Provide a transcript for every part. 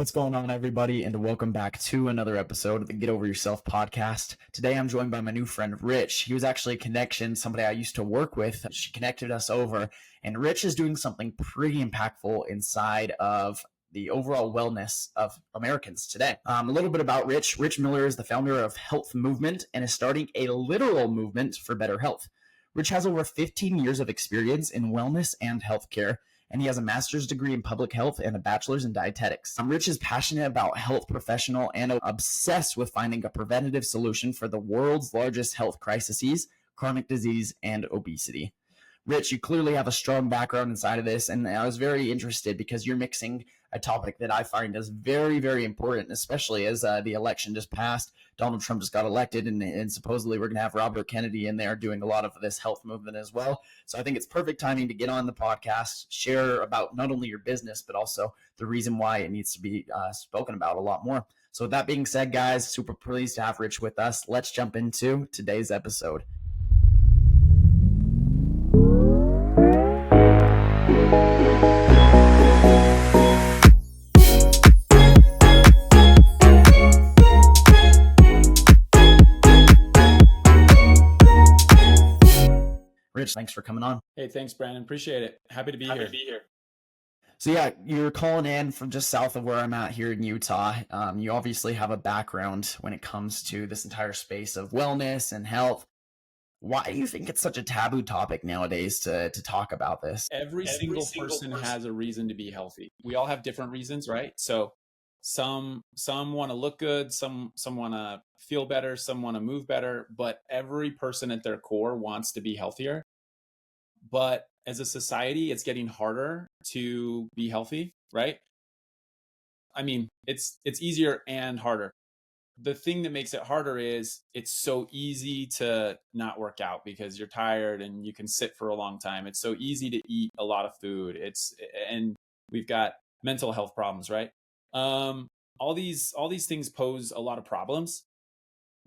What's going on, everybody, and welcome back to another episode of the Get Over Yourself podcast. Today, I'm joined by my new friend, Rich. He was actually a connection, somebody I used to work with. She connected us over, and Rich is doing something pretty impactful inside of the overall wellness of Americans today. A little bit about Rich. Rich Millar is the founder of Health Movement and is starting a literal movement for better health. Rich has over 15 years of experience in wellness and healthcare, and he has a master's degree in public health and a bachelor's in dietetics. Rich is passionate about health professional and obsessed with finding a preventative solution for the world's largest health crises, chronic disease, and obesity. Rich, you clearly have a strong background inside of this, and I was very interested because you're mixing a topic that I find is very, very important, especially as the election just passed. Donald Trump just got elected, and supposedly we're going to have Robert Kennedy in there doing a lot of this health movement as well. So I think it's perfect timing to get on the podcast, share about not only your business, but also the reason why it needs to be spoken about a lot more. So with that being said, guys, super pleased to have Rich with us. Let's jump into today's episode. Rich, thanks for coming on. Hey, thanks, Brandon. Appreciate it. Happy to be here. So yeah, you're calling in from just south of where I'm at here in Utah. You obviously have a background when it comes to this entire space of wellness and health. Why do you think it's such a taboo topic nowadays to talk about this? Every single person has a reason to be healthy. We all have different reasons, right? So some want to look good, some want to feel better, some want to move better, but every person at their core wants to be healthier. But as a society, it's getting harder to be healthy, right? I mean, it's easier and harder. The thing that makes it harder is it's so easy to not work out because you're tired and you can sit for a long time. It's so easy to eat a lot of food. And we've got mental health problems, right? All these things pose a lot of problems.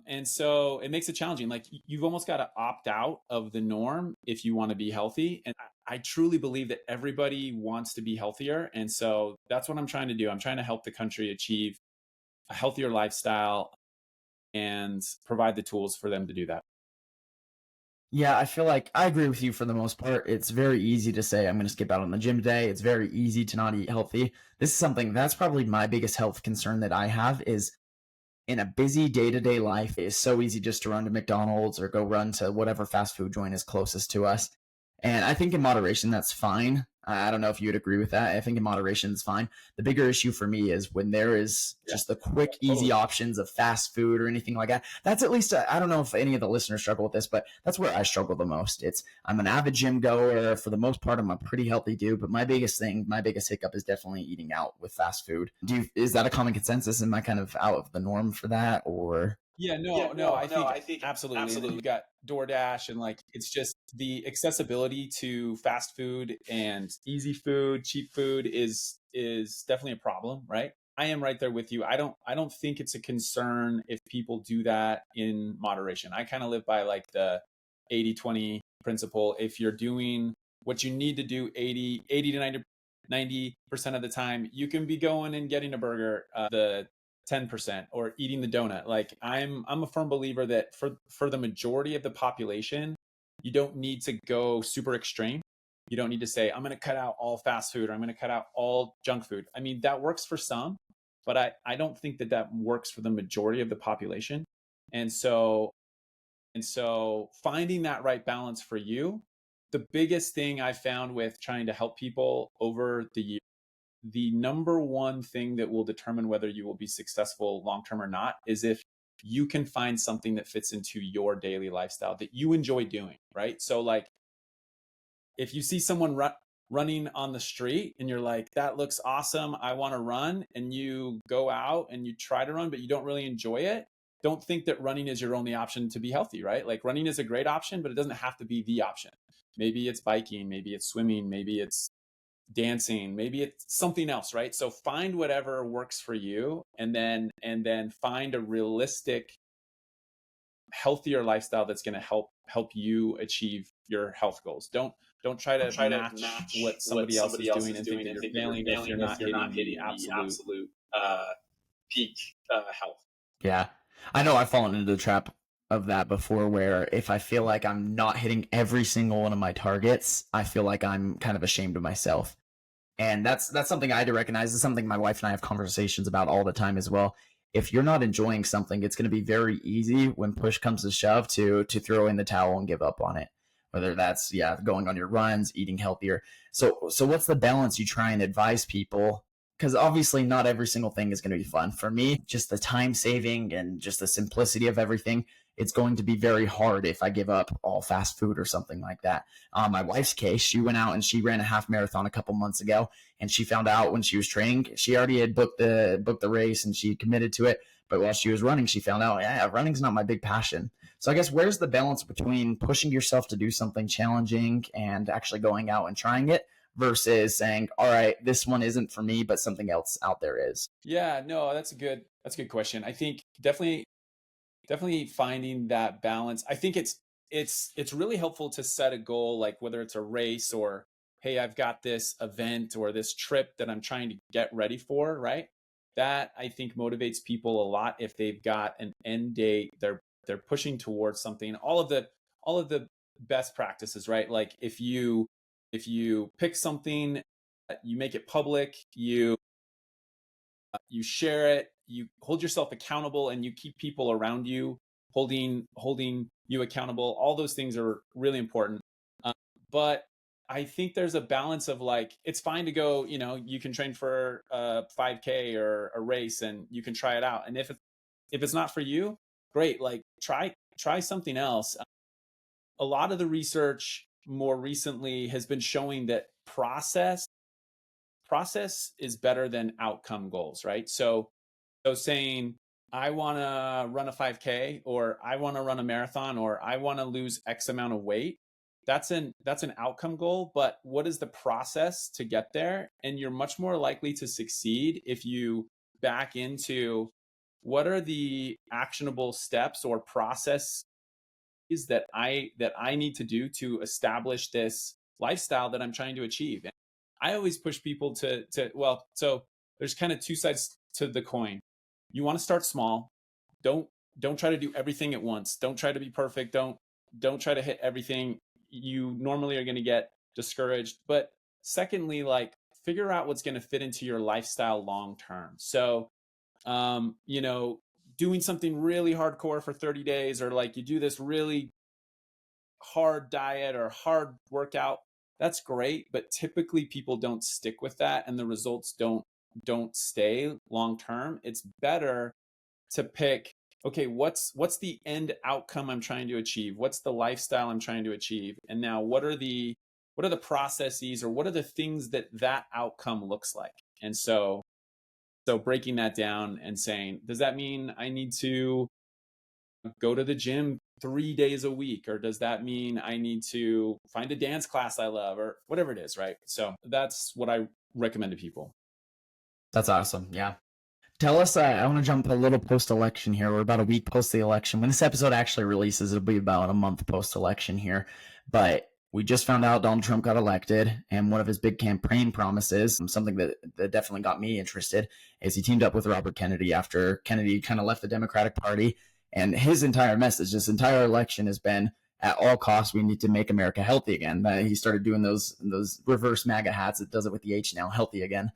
And so it makes it challenging. Like you've almost got to opt out of the norm if you want to be healthy. And I truly believe that everybody wants to be healthier. And so that's what I'm trying to do. I'm trying to help the country achieve a healthier lifestyle and provide the tools for them to do that. Yeah, I feel like I agree with you for the most part. It's very easy to say, I'm going to skip out on the gym today. It's very easy to not eat healthy. This is something that's probably my biggest health concern that I have is in a busy day-to-day life, it's so easy just to run to McDonald's or go run to whatever fast food joint is closest to us. And I think in moderation, that's fine. I don't know if you would agree with that. I think in moderation is fine. The bigger issue for me is when there is just the quick, easy options of fast food or anything like that. That's at least, I don't know if any of the listeners struggle with this, but that's where I struggle the most. I'm an avid gym goer. For the most part, I'm a pretty healthy dude, but my biggest hiccup is definitely eating out with fast food. Is that a common consensus? Am I kind of out of the norm for that, or? I think absolutely. And then you've got DoorDash and it's just the accessibility to fast food and easy food, cheap food is definitely a problem, right? I am right there with you. I don't think it's a concern if people do that in moderation. I kind of live by the 80-20 principle. If you're doing what you need to do 80 to 90% of the time, you can be going and getting a burger, the 10% or eating the donut. I'm a firm believer that for the majority of the population, you don't need to go super extreme. You don't need to say, I'm going to cut out all fast food or I'm going to cut out all junk food. I mean, that works for some, but I don't think that works for the majority of the population. And so finding that right balance for you, the biggest thing I found with trying to help people over the years, the number one thing that will determine whether you will be successful long-term or not is if you can find something that fits into your daily lifestyle that you enjoy doing, right? So if you see someone running on the street and you're like, that looks awesome, I want to run, and you go out and you try to run, but you don't really enjoy it, don't think that running is your only option to be healthy, right? Running is a great option, but it doesn't have to be the option. Maybe it's biking, maybe it's swimming, maybe it's dancing, maybe it's something else, right? So find whatever works for you and then find a realistic, healthier lifestyle that's going to help you achieve your health goals. Don't try to match what somebody else is doing and think that you're failing if you're not hitting the absolute uh, peak health. Yeah. I know I've fallen into the trap of that before where if I feel like I'm not hitting every single one of my targets, I feel like I'm kind of ashamed of myself. And that's something I had to recognize. It's something my wife and I have conversations about all the time as well. If you're not enjoying something, it's going to be very easy when push comes to shove to throw in the towel and give up on it. Whether that's going on your runs, eating healthier. So what's the balance you try and advise people? Because obviously not every single thing is going to be fun. For me, just the time saving and just the simplicity of everything, it's going to be very hard if I give up all fast food or something like that. My wife's case, she went out and she ran a half marathon a couple months ago, and she found out when she was training, she already had booked the race and she committed to it. But while she was running, she found out, yeah, running's not my big passion. So I guess where's the balance between pushing yourself to do something challenging and actually going out and trying it versus saying, all right, this one isn't for me, but something else out there is? Yeah, no, that's a good question. I think definitely finding that balance. I think it's really helpful to set a goal, like whether it's a race or, hey, I've got this event or this trip that I'm trying to get ready for, right? That I think motivates people a lot if they've got an end date, they're pushing towards something. All of the best practices, right? Like if you pick something, you make it public, you share it, you hold yourself accountable, and you keep people around you holding you accountable. All those things are really important. Um, but I think there's a balance of, like, it's fine to go, you can train for a 5K or a race and you can try it out. And if it's not for you, great, like try something else. A lot of the research more recently has been showing that process is better than outcome goals, right? So saying, I want to run a 5K, or I want to run a marathon, or I want to lose X amount of weight. That's an outcome goal, but what is the process to get there? And you're much more likely to succeed if you back into what are the actionable steps or processes that I need to do to establish this lifestyle that I'm trying to achieve. And I always push people so there's kind of two sides to the coin. You want to start small. Don't don't try to do everything at once. Don't try to be perfect. Don't try to hit everything. You normally are going to get discouraged. But secondly, like, figure out what's going to fit into your lifestyle long term. So um, you know, doing something really hardcore for 30 days, or like you do this really hard diet or hard workout, that's great, but typically people don't stick with that and the results don't stay long term. It's better to pick, okay, what's the end outcome I'm trying to achieve? What's the lifestyle I'm trying to achieve? And now what are the processes, or what are the things that outcome looks like? And so breaking that down and saying, does that mean I need to go to the gym 3 days a week? Or does that mean I need to find a dance class I love, or whatever it is, right? So that's what I recommend to people. That's awesome. Yeah. Tell us, I want to jump a little post election here. We're about a week post the election. When this episode actually releases, it'll be about a month post election here. But we just found out Donald Trump got elected, and one of his big campaign promises, something that definitely got me interested, is he teamed up with Robert Kennedy after Kennedy kind of left the Democratic Party. And his entire message, this entire election, has been, at all costs, we need to make America healthy again. He started doing those reverse MAGA hats. It does it with the H now, healthy again.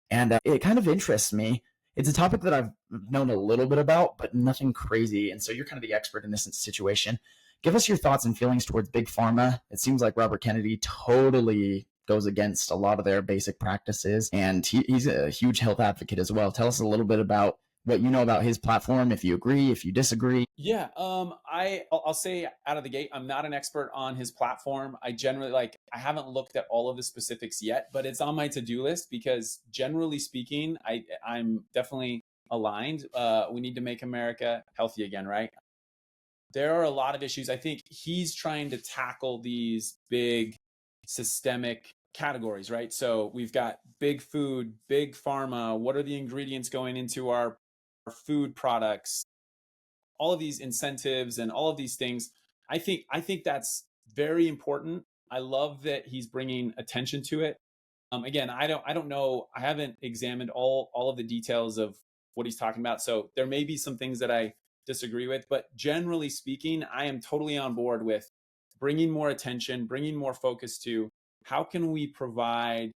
And it kind of interests me. It's a topic that I've known a little bit about, but nothing crazy. And so you're kind of the expert in this situation. Give us your thoughts and feelings towards big pharma. It seems like Robert Kennedy totally goes against a lot of their basic practices, and he's a huge health advocate as well. Tell us a little bit about what you know about his platform, if you agree, if you disagree. Yeah, I'll say out of the gate, I'm not an expert on his platform. I haven't looked at all of the specifics yet, but it's on my to-do list because, generally speaking, I'm definitely aligned. We need to make America healthy again, right? There are a lot of issues. I think he's trying to tackle these big systemic categories, right? So we've got big food, big pharma. What are the ingredients going into our food products? All of these incentives and all of these things. I think that's very important. I love that he's bringing attention to it. Again, I don't know. I haven't examined all of the details of what he's talking about. So there may be some things that I disagree with, but generally speaking, I am totally on board with bringing more attention, bringing more focus to how can we provide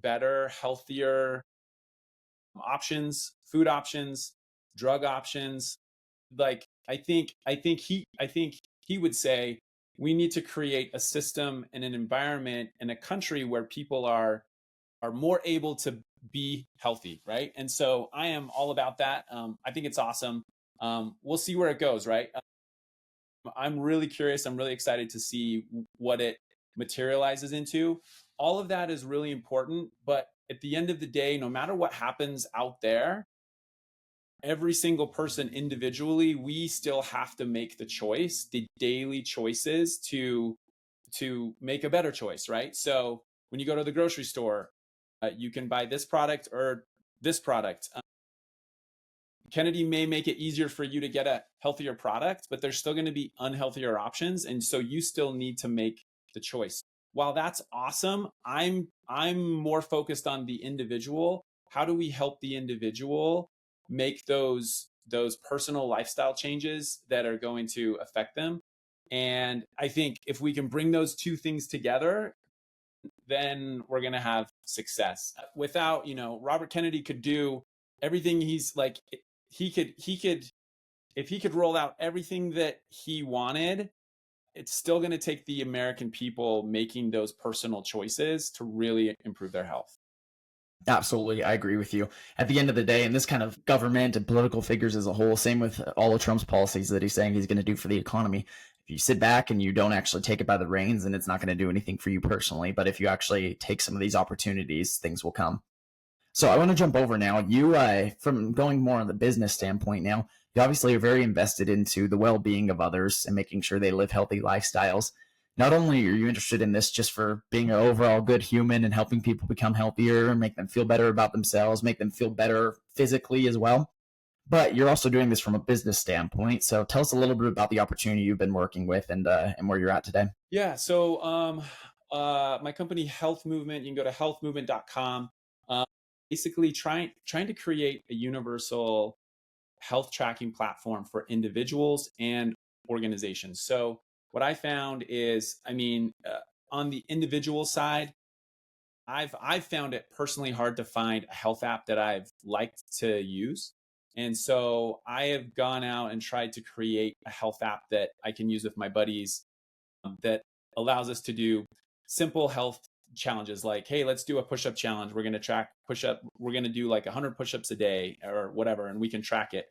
better, healthier options, food options, drug options. Like I think he would say we need to create a system and an environment and a country where people are more able to be healthy, right? And so I am all about that. I think it's awesome. We'll see where it goes, right? I'm really curious. I'm really excited to see what it materializes into. All of that is really important, but at the end of the day, no matter what happens out there, every single person individually, we still have to make the choice, the daily choices to make a better choice, right? So when you go to the grocery store, you can buy this product or this product. Kennedy may make it easier for you to get a healthier product, but there's still going to be unhealthier options, and so you still need to make the choice. While that's awesome, I'm more focused on the individual. How do we help the individual make those personal lifestyle changes that are going to affect them? And I think if we can bring those two things together, then we're going to have success. Without, Robert Kennedy could do everything he's like, he could, if he could roll out everything that he wanted, it's still going to take the American people making those personal choices to really improve their health. Absolutely, I agree with you. At the end of the day, and this kind of government and political figures as a whole, same with all of Trump's policies that he's saying he's going to do for the economy. If you sit back and you don't actually take it by the reins, then it's not going to do anything for you personally. But if you actually take some of these opportunities, things will come. So I want to jump over now. You, from going more on the business standpoint now, you obviously are very invested into the well-being of others and making sure they live healthy lifestyles. Not only are you interested in this just for being an overall good human and helping people become healthier and make them feel better about themselves, make them feel better physically as well, but you're also doing this from a business standpoint. So tell us a little bit about the opportunity you've been working with and where you're at today. Yeah. So my company Health Movement, you can go to healthmovement.com. Basically trying to create a universal health tracking platform for individuals and organizations. So what I found is, on the individual side, I've found it personally hard to find a health app that I've liked to use. And so I have gone out and tried to create a health app that I can use with my buddies, that allows us to do simple health challenges like, hey, let's do a push-up challenge. We're going to track push-up. We're going to do like 100 push-ups a day or whatever, and we can track it.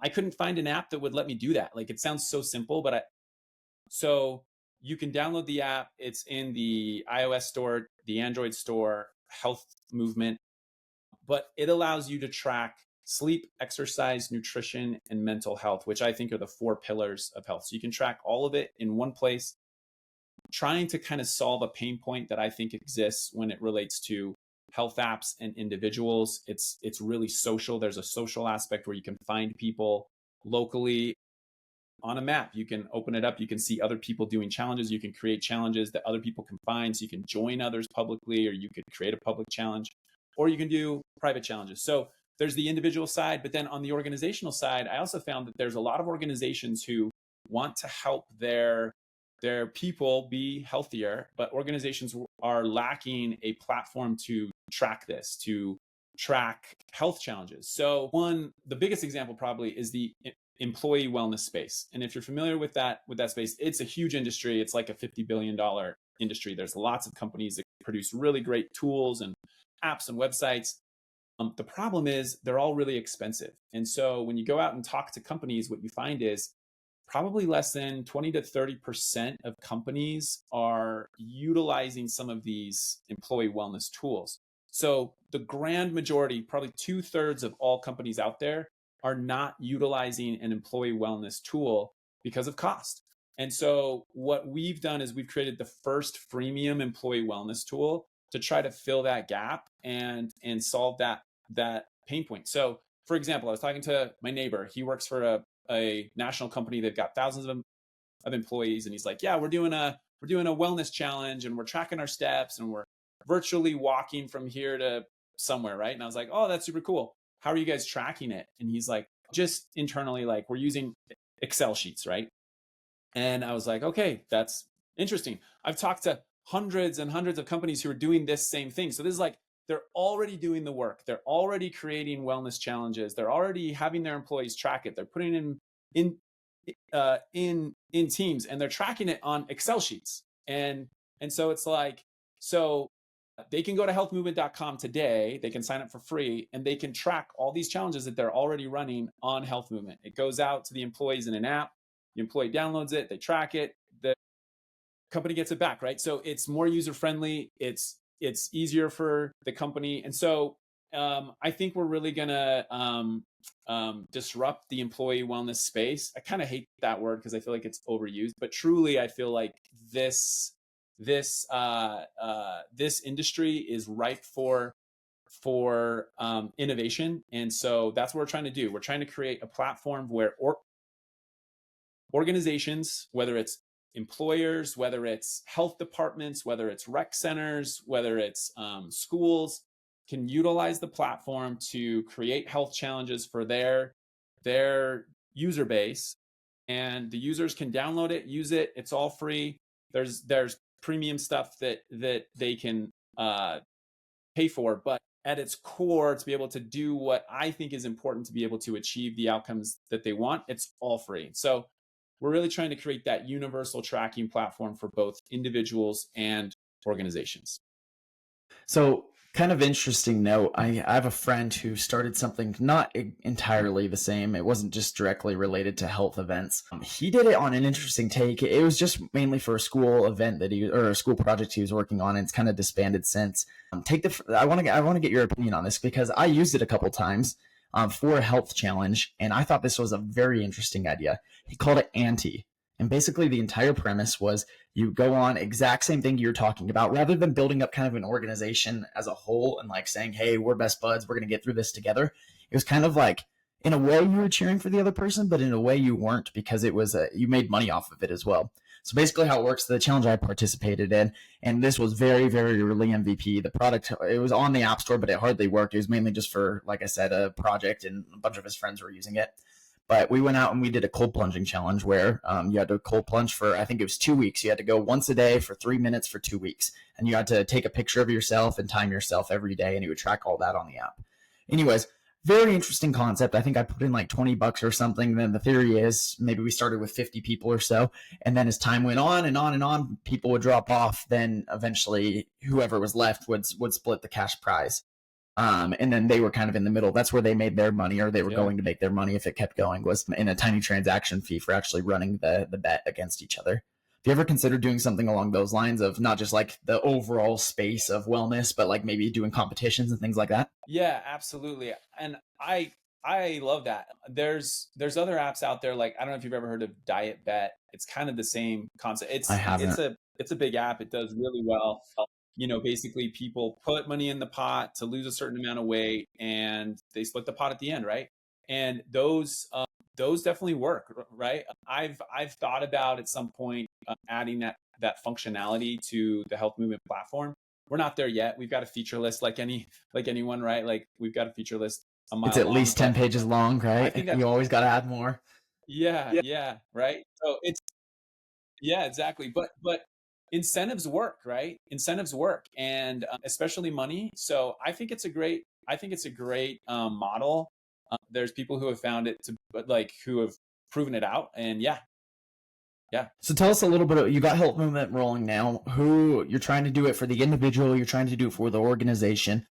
I couldn't find an app that would let me do that. Like, it sounds so simple, so you can download the app. It's in the iOS store, the Android store, Health Movement, but it allows you to track sleep, exercise, nutrition, and mental health, which I think are the 4 pillars of health. So you can track all of it in one place, trying to kind of solve a pain point that I think exists when it relates to health apps and individuals. It's really social. There's a social aspect where you can find people locally on a map. You can open it up. You can see other people doing challenges. You can create challenges that other people can find. So you can join others publicly, or you could create a public challenge, or you can do private challenges. So there's the individual side, but then on the organizational side, I also found that there's a lot of organizations who want to help their people be healthier, but organizations are lacking a platform to track this, to track health challenges. So the biggest example probably is the employee wellness space. And if you're familiar with that space, it's a huge industry. It's like a $50 billion industry. There's lots of companies that produce really great tools and apps and websites. The problem is they're all really expensive. And so when you go out and talk to companies, what you find is probably less than 20 to 30% of companies are utilizing some of these employee wellness tools. So the grand majority, probably 2/3 of all companies out there, are not utilizing an employee wellness tool because of cost. And so what we've done is we've created the first freemium employee wellness tool to try to fill that gap and solve that pain point. So for example, I was talking to my neighbor. He works for a national company that got thousands of employees, and he's like, yeah, we're doing a wellness challenge, and we're tracking our steps, and we're virtually walking from here to somewhere, right? And I was like, oh, that's super cool. How are you guys tracking it? And he's like, just internally, like we're using Excel sheets, right? And I was like, okay, that's interesting. I've talked to hundreds and hundreds of companies who are doing this same thing. So this is like, they're already doing the work. They're already creating wellness challenges. They're already having their employees track it. They're putting in in teams, and they're tracking it on Excel sheets. And so it's like, so they can go to healthmovement.com today. They can sign up for free, and they can track all these challenges that they're already running on Health Movement. It goes out to the employees in an app. The employee downloads it, they track it, the company gets it back, right? So it's more user friendly. It's easier for the company, and so I think we're really gonna disrupt the employee wellness space. I kind of hate that word because I feel like it's overused, but truly, I feel like this industry is ripe for innovation, and so that's what we're trying to do. We're trying to create a platform where organizations, whether it's employers, whether it's health departments, whether it's rec centers, whether it's schools, can utilize the platform to create health challenges for their user base, and the users can download it, use it. It's all free. There's premium stuff that they can pay for, but at its core, to be able to do what I think is important to be able to achieve the outcomes that they want, it's all free. So we're really trying to create that universal tracking platform for both individuals and organizations. So, kind of interesting note, I have a friend who started something not entirely the same. It wasn't just directly related to health events. He did it on an interesting take. It was just mainly for a school event or a school project he was working on, and it's kind of disbanded since. I want to get your opinion on this because I used it a couple times for a health challenge, and I thought this was a very interesting idea. He called it Anti. And basically the entire premise was you go on exact same thing you're talking about, rather than building up kind of an organization as a whole and like saying, hey, we're best buds, we're going to get through this together. It was kind of like, in a way you were cheering for the other person, but in a way you weren't, because it was you made money off of it as well. So basically how it works, the challenge I participated in, and this was very, very early MVP. The product, it was on the App Store, but it hardly worked. It was mainly just for, like I said, a project, and a bunch of his friends were using it. But we went out and we did a cold plunging challenge where you had to cold plunge for, I think it was 2 weeks. You had to go once a day for 3 minutes for 2 weeks. And you had to take a picture of yourself and time yourself every day. And you would track all that on the app. Anyways, very interesting concept. I think I put in like $20 or something. Then the theory is maybe we started with 50 people or so. And then as time went on and on and on, people would drop off. Then eventually whoever was left would split the cash prize. And then they were kind of in the middle. That's where they made their money, or they were going to make their money if it kept going, was in a tiny transaction fee for actually running the bet against each other. Have you ever considered doing something along those lines of not just like the overall space of wellness, but like maybe doing competitions and things like that? Yeah, absolutely. And I love that. There's other apps out there, like I don't know if you've ever heard of Diet Bet. It's kind of the same concept. I haven't. It's a big app. It does really well. Basically people put money in the pot to lose a certain amount of weight, and they split the pot at the end, right? And those definitely work, right? I've thought about at some point adding that functionality to the Health Movement platform. We're not there yet. We've got a feature list like anyone, right? Like we've got a feature list a mile It's at long, least 10 pages long, right? I think that, You always got to add more. yeah, right. So it's, yeah, exactly. But incentives work, right? Incentives work, and especially money. So I think it's a great model. There's people who have found it to, but like who have proven it out, and yeah. So tell us a little bit. You got Health Movement rolling now. Who you're trying to do it for the individual? You're trying to do it for the organization.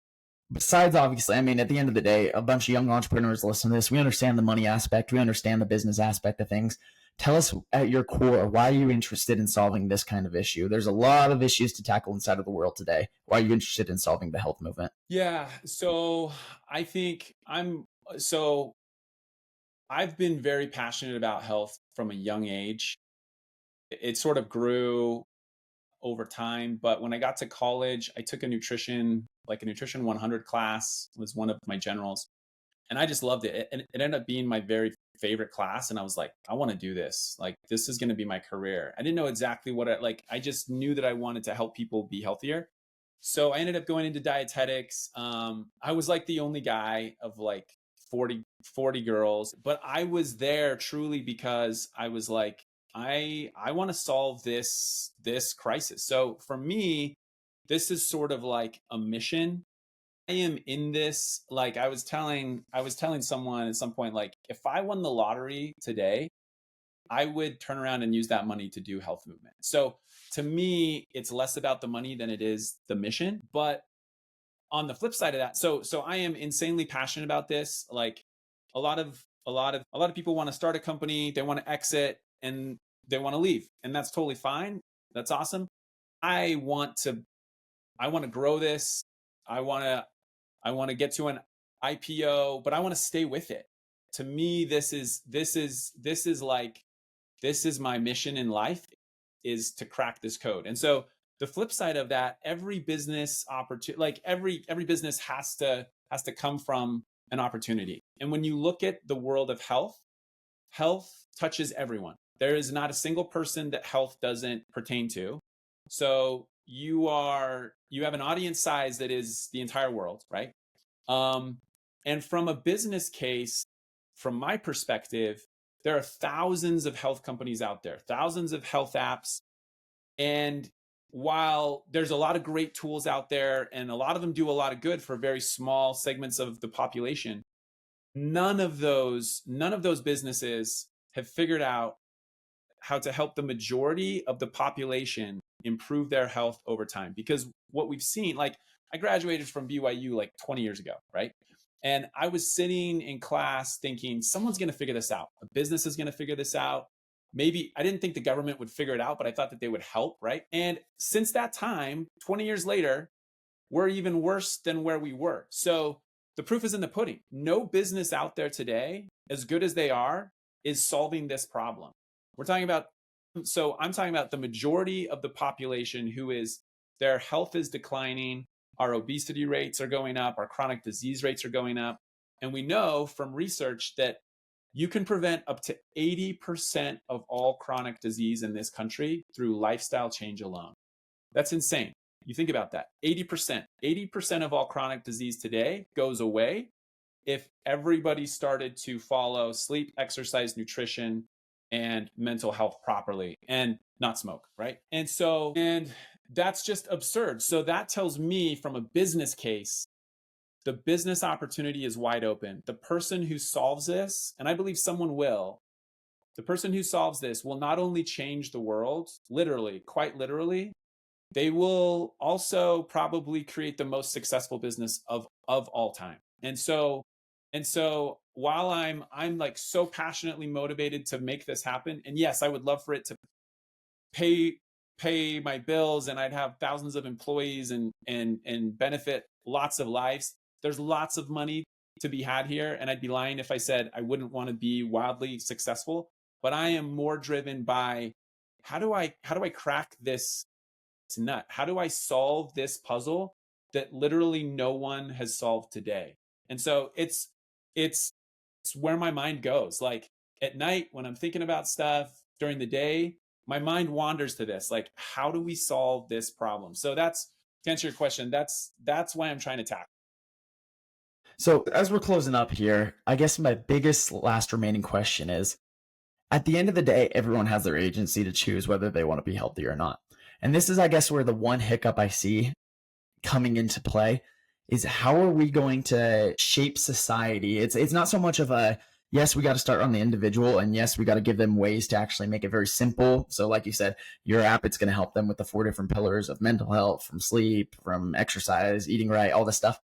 Besides, obviously, I mean, at the end of the day, a bunch of young entrepreneurs listen to this. We understand the money aspect. We understand the business aspect of things. Tell us at your core, why are you interested in solving this kind of issue? There's a lot of issues to tackle inside of the world today. Why are you interested in solving the health movement? Yeah. So I think I've been very passionate about health from a young age. It sort of grew over time, but when I got to college, I took a nutrition 100 class, was one of my generals, and I just loved it. And it ended up being my very favorite class. And I was like, I want to do this. Like, this is going to be my career. I didn't know exactly what I just knew that I wanted to help people be healthier. So I ended up going into dietetics. I was like the only guy of like 40 girls, but I was there truly because I was like, I want to solve this crisis. So for me, this is sort of like a mission. I am in this, like I was telling someone at some point, like if I won the lottery today, I would turn around and use that money to do health movement. So to me, it's less about the money than it is the mission. But on the flip side of that, so I am insanely passionate about this. Like a lot of people want to start a company, they want to exit, and they want to leave, and that's totally fine. That's awesome. I want to I want to grow this. I want to I want to get to an IPO, but I want to stay with it. To me, this is my mission in life, is to crack this code. And so the flip side of that, every business opportunity, like every business has to come from an opportunity. And when you look at the world of health, health touches everyone. There is not a single person that health doesn't pertain to. So you have an audience size that is the entire world, right? Um, and from a business case, from my perspective, there are thousands of health companies out there, thousands of health apps. And while there's a lot of great tools out there and a lot of them do a lot of good for very small segments of the population, none of those businesses have figured out how to help the majority of the population improve their health over time. Because what we've seen, like I graduated from BYU like 20 years ago, right? And I was sitting in class thinking, someone's going to figure this out. A business is going to figure this out. Maybe I didn't think the government would figure it out, but I thought that they would help, right? And since that time, 20 years later, we're even worse than where we were. So the proof is in the pudding. No business out there today, as good as they are, is solving this problem. I'm talking about the majority of the population who is, their health is declining, our obesity rates are going up, our chronic disease rates are going up. And we know from research that you can prevent up to 80% of all chronic disease in this country through lifestyle change alone. That's insane. You think about that. 80% of all chronic disease today goes away if everybody started to follow sleep, exercise, nutrition, and mental health properly and not smoke, right? And that's just absurd. So that tells me from a business case, the business opportunity is wide open. The person who solves this, and I believe someone will, the person who solves this will not only change the world, literally, quite literally, they will also probably create the most successful business of all time. And so while I'm like so passionately motivated to make this happen, and yes, I would love for it to pay my bills and I'd have thousands of employees and benefit lots of lives. There's lots of money to be had here, and I'd be lying if I said I wouldn't want to be wildly successful. But I am more driven by how do I crack this nut? How do I solve this puzzle that literally no one has solved today? And so it's where my mind goes. Like at night when I'm thinking about stuff, during the day, my mind wanders to this. Like, how do we solve this problem? So that's, to answer your question, that's why I'm trying to tackle. So as we're closing up here, I guess my biggest last remaining question is, at the end of the day, everyone has their agency to choose whether they want to be healthy or not. And this is, I guess, where the one hiccup I see coming into play is, how are we going to shape society? It's not so much of a, yes, we got to start on the individual, and yes, we got to give them ways to actually make it very simple. So like you said, your app, it's going to help them with the 4 different pillars of mental health, from sleep, from exercise, eating right, all this stuff.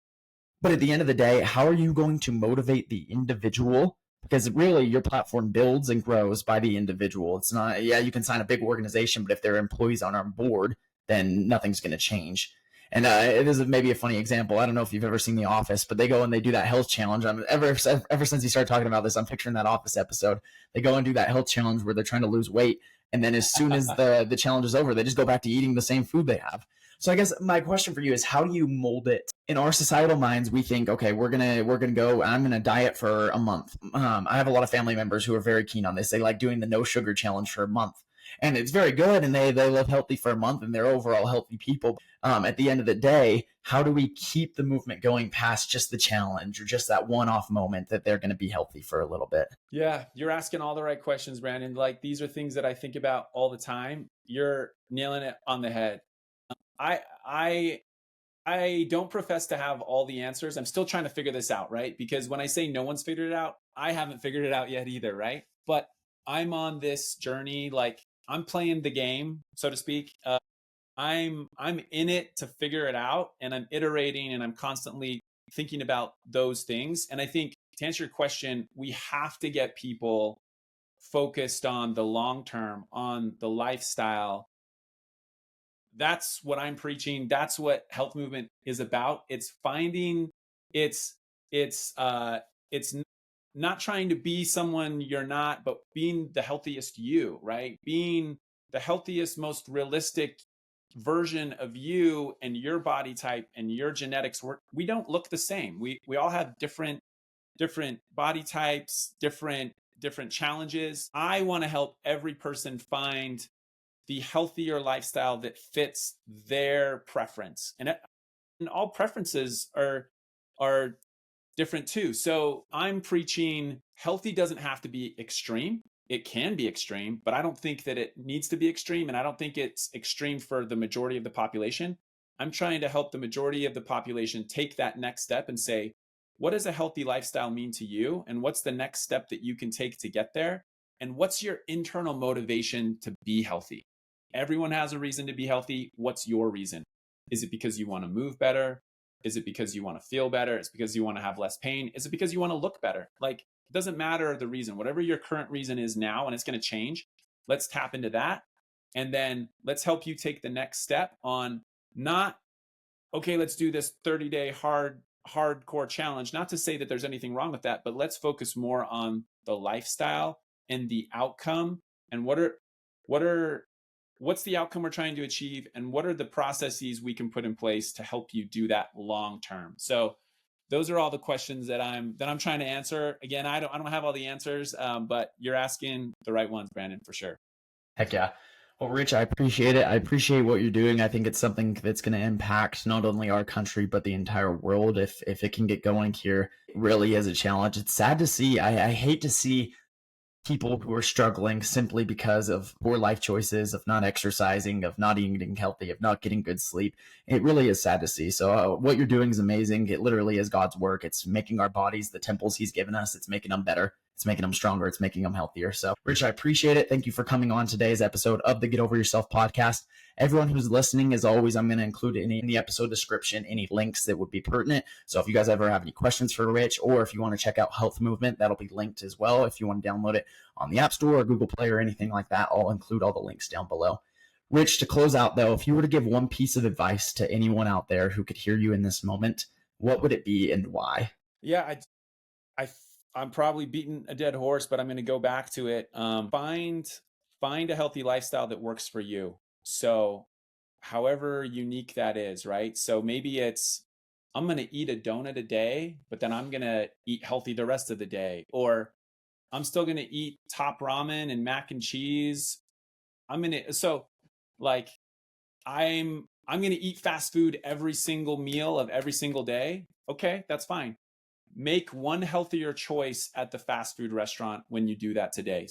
But at the end of the day, how are you going to motivate the individual? Because really, your platform builds and grows by the individual. It's not, yeah, you can sign a big organization, but if their employees aren't on board, then nothing's going to change. And it is maybe a funny example. I don't know if you've ever seen The Office, but they go and they do that health challenge. Ever since you started talking about this, I'm picturing that Office episode. They go and do that health challenge where they're trying to lose weight. And then as soon as the challenge is over, they just go back to eating the same food they have. So I guess my question for you is, how do you mold it? In our societal minds, we think, okay, we're gonna go, I'm gonna diet for a month. I have a lot of family members who are very keen on this. They like doing the no sugar challenge for a month. and it's very good, and they live healthy for a month and they're overall healthy people. At the end of the day, how do we keep the movement going past just the challenge or just that one-off moment that they're going to be healthy for a little bit? Yeah, you're asking all the right questions, Brandon. Like, these are things that I think about all the time. You're nailing it on the head. I I I don't profess to have all the answers. I'm still trying to figure this out, right? Because when I say no one's figured it out, I haven't figured it out yet either, right? But I'm on this journey, like I'm playing the game, so to speak. I'm in it to figure it out, and I'm iterating, and I'm constantly thinking about those things. And I think to answer your question, we have to get people focused on the long term, on the lifestyle. That's what I'm preaching. That's what health movement is about. It's finding it's it's not trying to be someone you're not, but being the healthiest you, right? Being the healthiest, most realistic version of you and your body type and your genetics. We don't look the same. We all have different body types, different challenges. I want to help every person find the healthier lifestyle that fits their preference. And all preferences are different too. So I'm preaching healthy doesn't have to be extreme. It can be extreme, but I don't think that it needs to be extreme. And I don't think it's extreme for the majority of the population. I'm trying to help the majority of the population take that next step and say, what does a healthy lifestyle mean to you? And what's the next step that you can take to get there? And what's your internal motivation to be healthy? Everyone has a reason to be healthy. What's your reason? Is it because you want to move better? Is it because you want to feel better? Is it because you want to have less pain? Is it because you want to look better? Like, it doesn't matter the reason. Whatever your current reason is now, and it's going to change, let's tap into that. And then let's help you take the next step on not, okay, let's do this 30-day hardcore challenge. Not to say that there's anything wrong with that, but let's focus more on the lifestyle and the outcome, and what's the outcome we're trying to achieve, and what are the processes we can put in place to help you do that long term. So those are all the questions that I'm trying to answer. Again, I don't have all the answers, but you're asking the right ones, Brandon, for sure. Heck yeah. Well, Rich, I appreciate it. I appreciate what you're doing. I think it's something that's going to impact not only our country, but the entire world. If it can get going here, it really is a challenge. It's sad to see. I hate to see people who are struggling simply because of poor life choices, of not exercising, of not eating healthy, of not getting good sleep. It really is sad to see. So what you're doing is amazing. It literally is God's work. It's making our bodies the temples he's given us. It's making them better. It's making them stronger. It's making them healthier. So, Rich, I appreciate it. Thank you for coming on today's episode of the Get Over Yourself podcast. Everyone who's listening, as always, I'm going to include in the episode description any links that would be pertinent. So if you guys ever have any questions for Rich, or if you want to check out Health Movement, that'll be linked as well. If you want to download it on the App Store or Google Play or anything like that, I'll include all the links down below. Rich, to close out though, if you were to give one piece of advice to anyone out there who could hear you in this moment, what would it be and why? Yeah, I'm probably beating a dead horse, but I'm going to go back to it. Find a healthy lifestyle that works for you. So however unique that is, right? So maybe it's, I'm going to eat a donut a day, but then I'm going to eat healthy the rest of the day. Or I'm still going to eat top ramen and mac and cheese. So like, I'm going to eat fast food every single meal of every single day. Okay, that's fine. Make one healthier choice at the fast food restaurant when you do that today.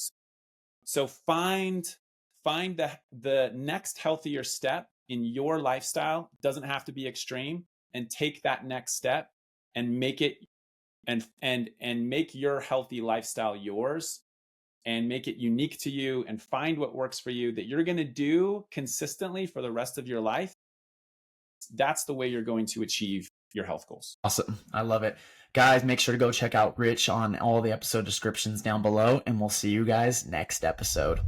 So find the next healthier step in your lifestyle. It doesn't have to be extreme, and take that next step and make it and make your healthy lifestyle yours, and make it unique to you, and find what works for you that you're going to do consistently for the rest of your life. That's the way you're going to achieve your health goals. Awesome. I love it. Guys, make sure to go check out Rich on all the episode descriptions down below, and we'll see you guys next episode.